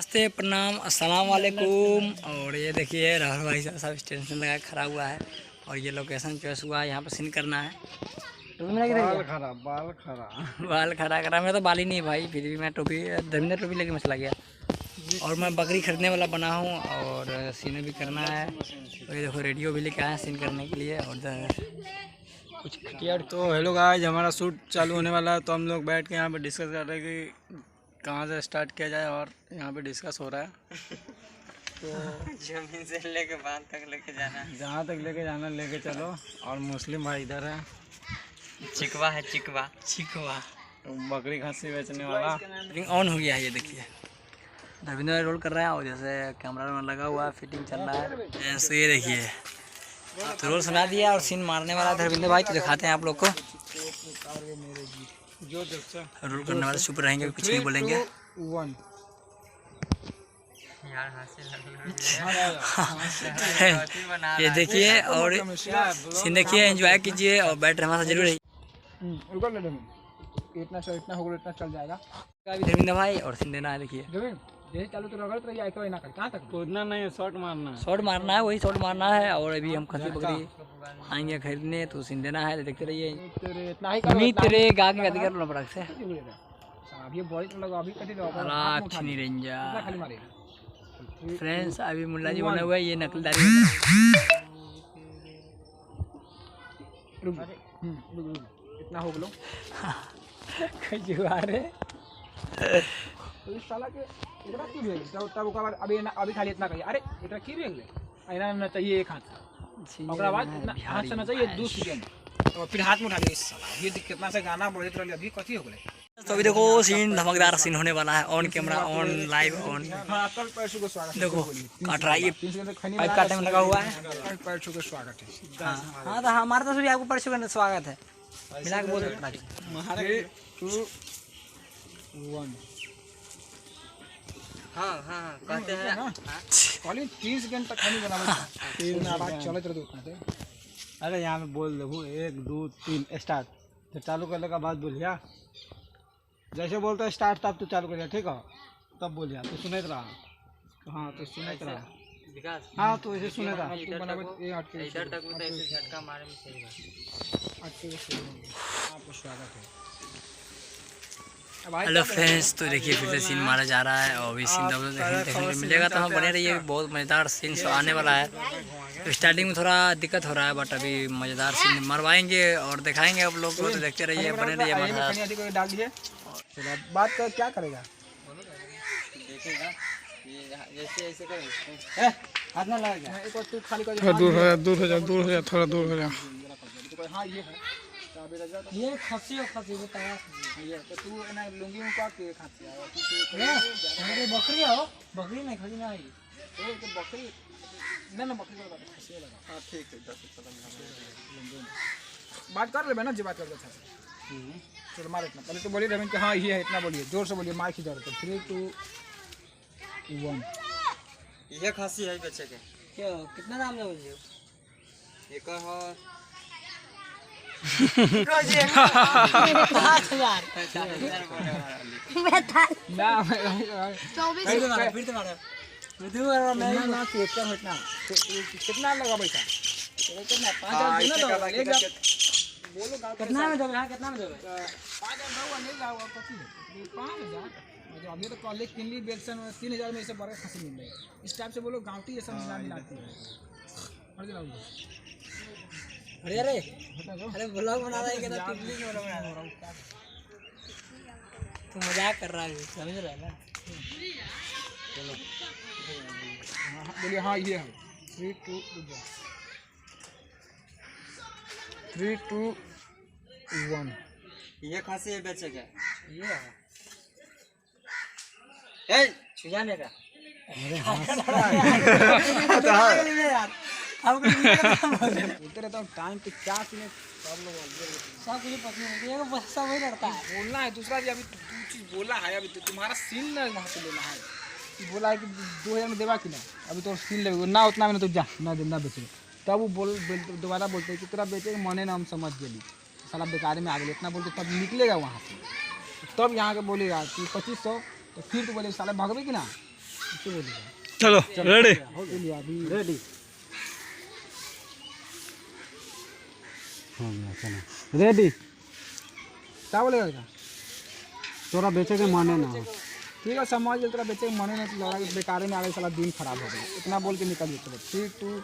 नमस्ते, प्रणाम, अस्सलाम वालेकुम। और ये देखिए राहुल भाई साहब सब स्टेशन लगा खड़ा हुआ है और ये लोकेशन चॉइस हुआ है, यहाँ पर सीन करना है। बाल खड़ा करा, मैं तो बाल ही नहीं भाई, फिर भी मैं टोपी धर्मेंद्र टोपी लेके मैं चला गया। और मैं बकरी खरीदने वाला बना हूँ और सीन भी करना है। और ये देखो रेडियो भी लेके आए सीन करने के लिए। और कुछ खटिया। तो हेलो गाइस, हमारा शूट चालू होने वाला है, तो हम लोग बैठ के यहाँ पे डिस्कस कर रहे हैं कि कहाँ से स्टार्ट किया जाए। और यहाँ पे डिस्कस हो रहा है तो जमीन से लेके बांध तक लेके जाना है, जहाँ तक लेके जाना लेके चलो। और मुस्लिम भाई इधर है, चिकवा है चिकवा। तो बकरी खस्सी बेचने वाला। फिटिंग ऑन हो गया है, ये देखिए धर्मेंद्र रोल कर रहा है और जैसे कैमरा में लगा हुआ है, फिटिंग चल रहा है। ऐसे ये देखिए तो रोल सुना दिया और सीन मारने वाला धर्मेंद्र भाई, तो दिखाते हैं आप लोग को। रोल करने वाले चुप रहेंगे, कुछ नहीं बोलेंगे। यार हासिल ये देखिए और सीन देखिए, एंजॉय कीजिए और बैठ रहे हमारे साथ जरूर इतना होगा, इतना चल जाएगा धर्मेंद्र भाई। और सीन देना है, देखिए चालू तो रगड़त रहिए, ऐसा ना कर। कहाँ तक उतना नहीं है, शॉट मारना है, शॉट मारना है, वही शॉट मारना है। और अभी हम खस्सी बकरी आएंगे खरीदने, तो सीन देना है, देखते रहिए। तेरे गा के अधिकार लो पड़क से राक्षनी रेंजर फ्रेंड्स। अभी मुल्ला जी बना हुआ है, ये नकलदारी इतना हो गलो जुआरे तो इस साला के इतना क्यों भेज तब ओकरा बाद अभी खाली इतना कहिए, अरे इतना क्यों भेज ले ऐना ना चाहिए एक हाथ से, ओकरा बाद इतना हाथ से ना चाहिए दूसरी सेकंड, और फिर हाथ में उठा ले। इस साला ये कितना से गाना बजत रहले, अभी कथी हो गेले। तो अभी देखो सीन धमकदार सीन होने वाला है, on camera, on live, on. कल परसों को स्वागत देखो काट रहा है, ये पाइप काटने में लगा हुआ है। कल परसों को स्वागत है। हाँ तो हमारा तो सभी आपको परसों का स्वागत है, मिला के बोल रहे 3, 2, 1। हाँ कहते हैं कॉलिंग 3 सेकंड तक खाली बराबर फिर आवाज चलत रहे उतना से। अरे यहाँ में बोल दो 1 2 3 स्टार्ट, तो चालू करने का बाद बोलिया। जैसे बोलते स्टार्ट तब तो चालू करिए, ठीक है? तब बोलिया तो सुनत रहा। हाँ तो सुनत रहा विकास। हाँ तो ऐसे सुने रहा। इधर तक तो ऐसे झटका मारे में सही है। आपको स्वागत है। हेलो फ्रेंड्स, तो देखिए फिर से सीन मारा जा रहा है और अभी सीन देखने को मिलेगा, तो हम बने रहिए। बहुत मज़ेदार सीन आने वाला है। तो स्टार्टिंग में थोड़ा दिक्कत हो रहा है, बट अभी मज़ेदार सीन मरवाएंगे और दिखाएंगे आप लोग को, तो देखते रहिए, बने रहिए हमारे साथ। डाल दीजिए, बात कर क्या करेगा, देखेगा ये जैसे ऐसे करेंगे, हाथ ना लगाएगा। एक बार तू खाली कर, दूर हो जा, थोड़ा दूर हो जा। हाँ ये खस्सी और खस्सी को तैयार ये तो तू ना लुंगी में काट के खस्सी आया तू बकरी हो, बकरी नहीं खड़ी ना आई तो बकरी ना बकरी का खस्सी लगा। हां ठीक है, 10 बात कर ले ना, जी बात कर लेता है। चलो मार इतना पहले तो बोलिए रविंद्र कि हाँ ये है, इतना बोलिए, जोर से बोलिए, माइक की जरूरत है। 3 2 1। ये खांसी है बच्चे के। क्या कितना दाम लोगे? ये कहो 5000 ना कितना लगा पैसा? कितना में दोगे? कितना में दोगे? 5000 अभी तो कॉलेज किनली बेल्सन 3000 में से बड़े खसी मिल रहे। इस टाइप से बोलो गांवटी ये सब मिलाती है। अरे ब्लॉग बना रहा है कि ना टिकली में बना रहा है? तू मजाक कर रहा है, समझ रहा है ना? चलो बोलिए हाँ ये है। 3 2 1। ये खांसी है बच्चे के। ये ए छुजाने का। बोलते रहता हूँ टाइम पे क्या सीने सब लोग सब कुछ पता नहीं है, बस सब वही लड़ता है। बोलना है दूसरा जी। अभी तू चीज़ बोला है, अभी तो तुम्हारा सीन ना वहाँ से लेना है। तू बोला है कि 2000 में देवा कि ना, अभी तो सीन ले ना उतना में ना, तो जा ना बेचे। तब वो दोबारा बोलते कि तेरा बेचे मने ना हम समझ गए, साला बेकार में आ गए, इतना बोलते तब निकलेगा वहाँ से। तब यहाँ के बोलेगा कि 2500, तो फिर तो बोले साले भागवे कि ना, चलो रेडी रेडी रेडी क्या बोलेगा बेटा तोरा बेचे के माने ना ठीक है समझ ले तेरा बेचे मने नहीं लगा कि बेकार में आ गई साला दिन खराब हो गया इतना बोल के निकल चलो 3 2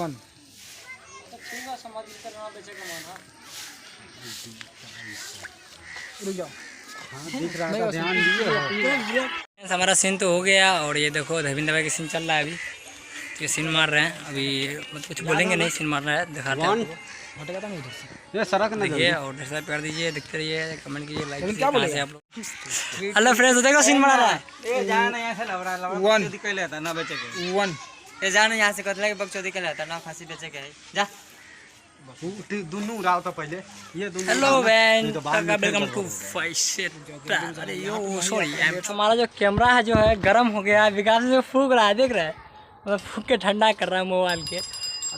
1 ठीक है समझ ले तेरा बेचे का मन रुक जाओ दिख रहा था ध्यान दिए हमारा सीन तो हो गया और ये देखो धर्मेंद्र भाई का सीन चल रहा है अभी। ये सीन मार रहे हैं अभी, मतलब कुछ बोलेंगे नहीं, सीन मार रहा है, दिखाते हैं आपको। हटेगा तो नहीं उधर से ये सड़क ना देखिए और ढेर सारा प्यार दीजिए, देखते रहिए, कमेंट कीजिए, लाइक कीजिए। कहाँ से आप लोग हेलो फ्रेंड्स, देखो सीन बना रहा है। ए जान यहाँ से लवड़ा One. बकचोदी कर लेता ना बेचे के 1 ए जान यहाँ से कतला के बकचोदी कर लेता ना फांसी बेचे के है जा दोनों उड़ाओ तो पहले ये दोनों हेलो वैन, वेलकम टू अरे यो सॉरी, हमारा जो कैमरा है जो है गर्म हो गया, विकास जो फूक रहा है, देख रहा है, मतलब फूक के ठंडा कर रहा है मोबाइल के।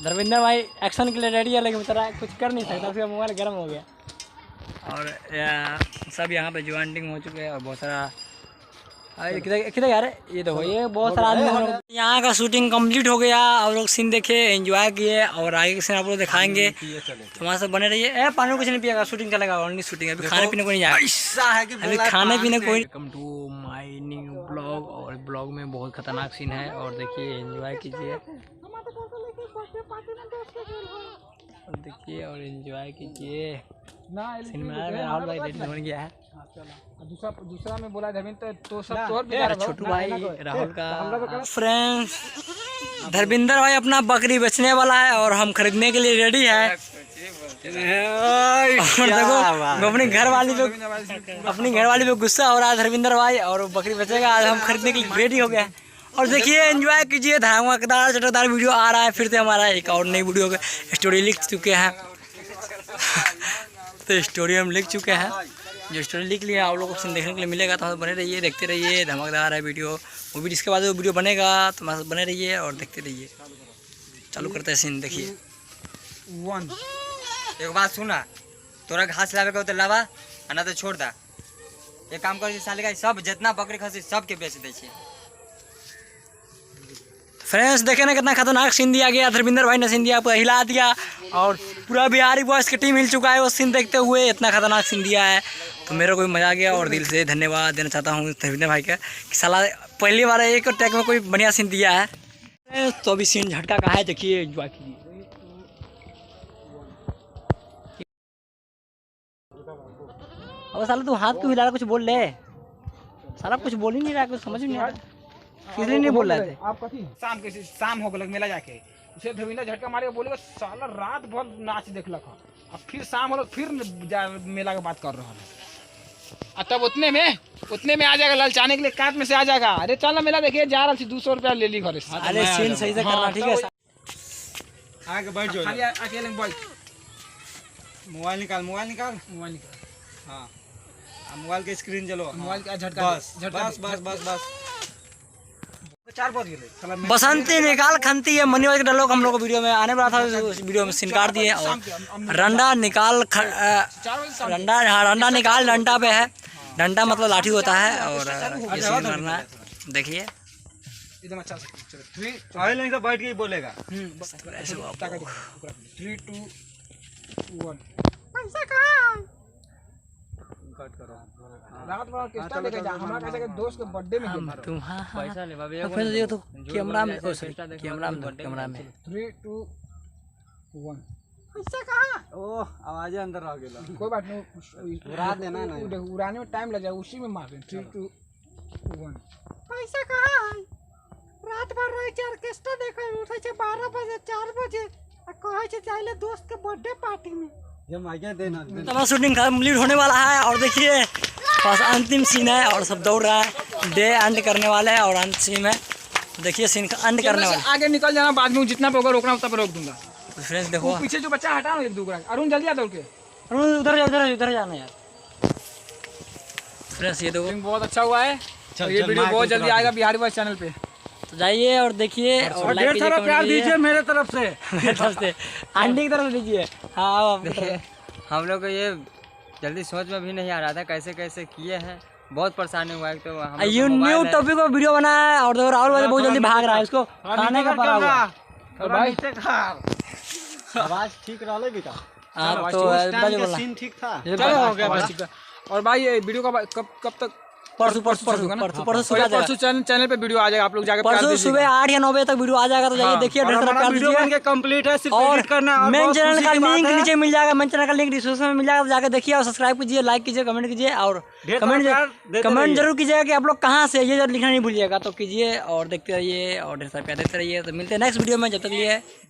धर्मेंद्र भाई एक्शन के लिए रेडी है, लेकिन बेचारा कुछ कर नहीं सकता, उसका मोबाइल गर्म हो गया। और सब यहाँ पे ज्वाइंटिंग हो चुके हैं और बहुत सारा किधर यार, ये देखो ये बहुत सारा आदमी। यहाँ का शूटिंग कंप्लीट हो गया, आप लोग सीन देखे, एंजॉय किए और आगे के सीन आप लोग दिखाएंगे, तो वहाँ से बने रहिए। ए पानी कुछ नहीं पिएगा, शूटिंग चलेगा, ओनली शूटिंग, अभी खाने पीने को नहीं जाएगा, अभी खाने पीने को। Welcome to my new blog, और ब्लॉग में बहुत खतरनाक सीन है और देखिए एंजॉय कीजिए, देखिए और एंजॉय कीजिए। सीन में राहुल भाई रेडी हो गया है, दूसरा में बोला धर्मेंद्र तो सब तोड़ छोटू भाई राहुल का फ्रेंड्स। धर्मेंद्र भाई अपना बकरी बेचने वाला है और हम खरीदने के लिए रेडी है। और देखो अपनी घरवाली पे गुस्सा हो रहा है धर्मेंद्र भाई, और बकरी बेचेगा, आज हम खरीदने के लिए रेडी हो गए। और देखिए एंजॉय कीजिए, धमाकेदार चटकदार वीडियो आ रहा है फिर से हमारा एक और नई वीडियो का स्टोरी लिख चुके हैं। तो स्टोरी हम लिख चुके हैं, जो स्टोरी लिख लिया आप लोगों को देखने के लिए मिलेगा, तो बने रहिए, देखते रहिए, धमाकेदार है वीडियो। वो भी जिसके बाद वो वीडियो बनेगा तो बने रहिए और देखते रहिए। चालू करते हैं सीन, देखिए 1 एक बात सुना, तोरा घास लावे का तो लावा ना तो छोड़ दा। एक काम कर साले का सब जितना बकरी खसी सबके बेच दे छे। फ्रेंड्स देखे ना कितना खतरनाक सीन दिया गया, धर्मेंद्र भाई ने सीन दिया, हिला दिया और पूरा बिहारी बॉयज की टीम हिल चुका है वो सीन देखते हुए, इतना खतरनाक सीन दिया है। तो मेरे को भी मजा आ गया और दिल से धन्यवाद देना चाहता हूँ धर्मेंद्र भाई का कि साला पहली बार एक टैग में कोई बढ़िया सीन दिया है। तो अभी सीन झटका का है, देखिए एंजॉय कीजिए। अब साला तू हाथ क्यों हिला रहा, कुछ बोल ले साला, कुछ बोल ही नहीं रहा, कुछ समझ नहीं आ रहा, किसलिए नहीं बोल रहे थे आप कथी शाम हो गलक मेला जाके इसे धर्मेंद्र झटका मारे बोलेगा साला रात भर नाच देखलक, अब फिर शाम हो फिर मेला की बात कर रहा है। तब उतने में आ जाएगा, ललचाने के लिए काट में से आ जाएगा। अरे चल ना मेला देखिए जा रहा थी, 200 रुपया ले ली घरे से। अरे सीन सही से करना, ठीक है आगे बैठ जाओ, खाली अकेले में बैठ, मोबाइल निकाल हाँ मोबाइल के स्क्रीन चलो, मोबाइल का झटका बस 4 बज गए। बसंती निकाल खंती है मनी के डायलॉग हम लोग को वीडियो में आने वाला था, उस वीडियो में सीन काट दिए। और रंडा निकाल रंडा निकाल डंडा पे है, डंडा मतलब लाठी होता है, और ये सीन करना है, देखिए एकदम अच्छा से चलो 3 आए नहीं तो बैठ के ही बोलेगा। 3 2 1 पैसा कहाँ कट करो रात भर किस्ता लेके जा, हमरा कैसे के दोस्त के बर्थडे में गेल तुम हाँ पैसा ले बाबू तो फिर देखो तो कैमरा में, कैमरा में 3 2 1 पैसा कहाँ ओह आवाज अंदर रह गेला, कोई बात नहीं, उड़ा देना ना, उड़ाने में टाइम लग जाए, उसी में मार दें। 3 2 1 पैसा कहाँ है रात भर रहे चार किस्ता देखे, उठे छे 12 बजे 4 बजे आ कहे छे जाइले दोस्त के बर्थडे पार्टी में, ये माइके देना हमारा शूटिंग कंप्लीट होने वाला है। और देखिए बस अंतिम सीन है और सब दौड़ रहा है, डे एंड करने वाले हैं और अंत सीन है, देखिए सीन का एंड करने वाले। आगे निकल जाना, बाद में जितना पे होगा रोकना उतना पे रोक दूंगा। तो फ्रेंड्स देखो पीछे जो बच्चा हटा ना एक दूसरा, अरुण जल्दी आ दौड़ के, उधर जाना यार। फ्रेंड्स ये देखो बहुत अच्छा हुआ है, तो ये वीडियो बहुत जल्दी आएगा बिहारी बॉयज चैनल पे, तो जाइए और देखिए और ढेर सारा प्यार दीजिए मेरे तरफ से, आंटी की तरफ दीजिए। हाँ देखिए हम लोग को ये जल्दी सोच में भी नहीं आ रहा था कैसे कैसे किए हैं, बहुत परेशानी हुआ है। तो हम ये न्यू टॉपिक पर वीडियो बना है और देखो राहुल भाई बहुत जल्दी भाग रहा है, इसको खाने का पड़ा हुआ। और भाई आवाज ठीक रहले बेटा। हाँ तो बोल रहा सीन ठीक था। चलो हो गया बस ठीक है। और भाई ये वीडियो का कब तक परसों सुबह परसों चैनल पे वीडियो आ जाएगा, आप लोग जाके परसों सुबह 8 या 9 बजे तक वीडियो आ जाएगा, तो जाइए देखिए, ढेर सारा प्यार दीजिए। कंप्लीट है, सिर्फ और एडिट करना है और मेन बहुत चैनल खुशी का की बात लिंक है। नीचे मिल जाएगा, मेन चैनल का लिंक डिस्क्रिप्शन में मिल जाएगा, तो जाकर देखिए और सब्सक्राइब कीजिए, लाइक कीजिए, कमेंट कीजिए और ढेर सारा प्यार देते कमेंट रहिए। जरूर कीजिएगा कि आप लोग कहाँ से, ये जरूर लिखना नहीं भूलिएगा, तो कीजिए और देखते रहिए और ढेर सारा प्यार देते रहिए। तो मिलते हैं नेक्स्ट वीडियो में, जब तक लिए